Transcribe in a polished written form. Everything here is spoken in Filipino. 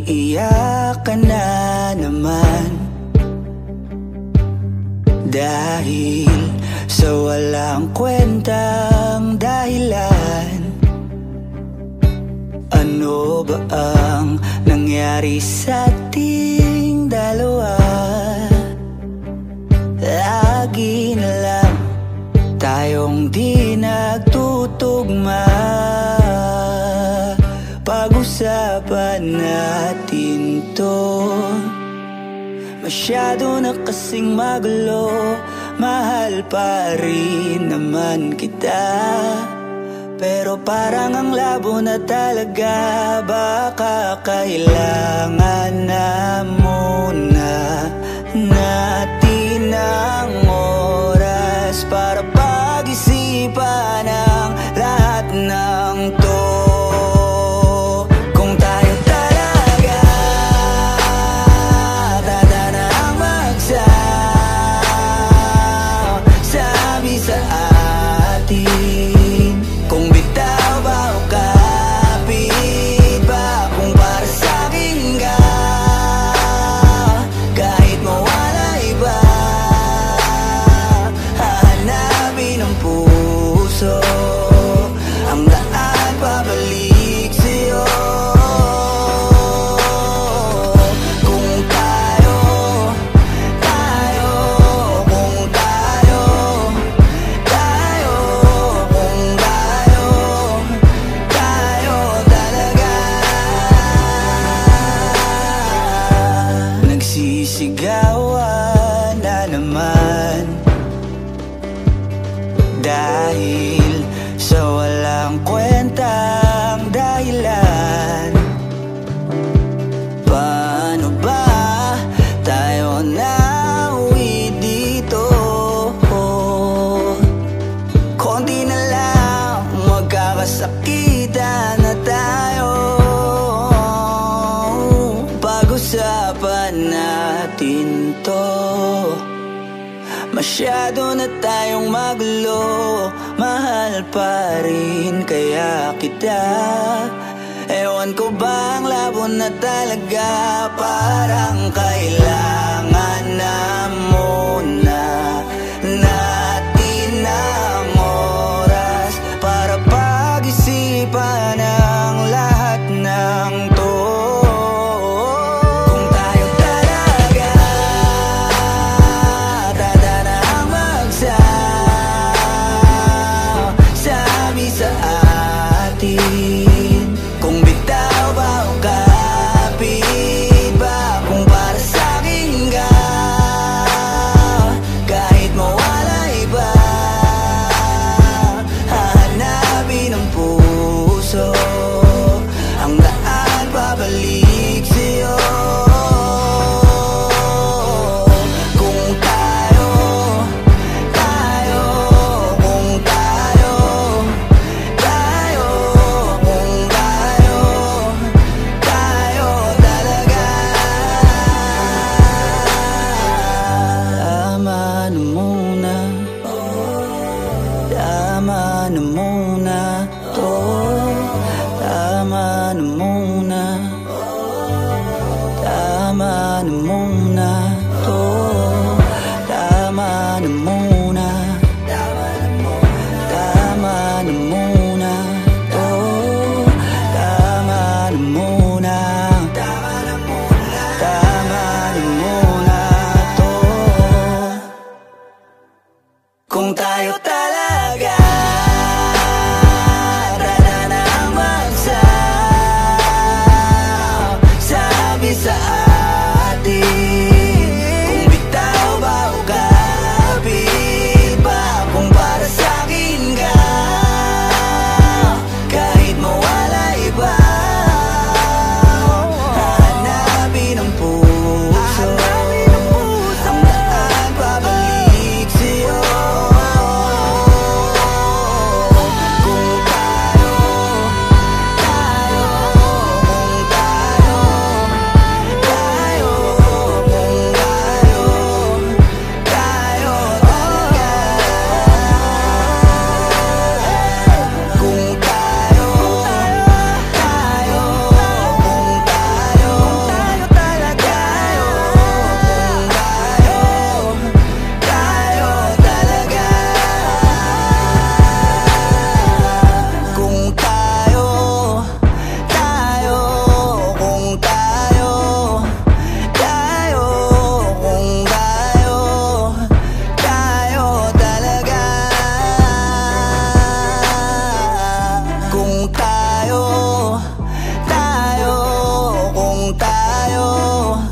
Umiiyak ka na naman dahil sa walang kwentang dahilan. Ano ba ang nangyari sa ating dalawa? Lagi na lang tayong di nagtutugma. Pag-usapan natin to. Masyado na kasing magulo. Mahal pa rin naman kita, pero parang ang labo na talaga. Baka kailangan na muna natin ang oras para pag-isipan ang lahat ng to. Kung tayo talaga tatanang magsabi sa atin, kung bitaw ba o kapit ba, kung para sa'kin ka, kahit mawala iba, hahanapin ang puso, ang daan pabalik sa'yo. Kung tayo, kung tayo, kung tayo talaga. Nagsisigawan na naman dahil sa walang kwentang dahilan. Paano ba tayo nauwi dito? Konti na lang magkakasakitan na tayo. Pag-usapan natin to. Masyado na tayong magulo. Mahal pa rin kaya kita. Ewan ko ba ang labo na talaga. Parang kailangan na muna natin ang oras para pag-isipan ang lahat ng to. Kung tayo talaga tatanang magsabi sa atin, kung bitaw ba o kapit ba, kung para sa'kin ka, kahit mawala iba, hahanapin ang puso, ang daan pabalik sa'yo. Kung tayo, kung tayo, kung tayo talaga. Tama na muna, tama na muna to. Tama na muna, tama na muna to. Tama na muna, tama na muna to. Tama na muna, tama na muna to. Kung tayo talaga tatanang magsabi sa atin, kung bitaw ba o kapit ba, kung para sa'kin ka, kahit mawala iba, hahanapin ang puso, ang daan pabalik sa'yo. tayo.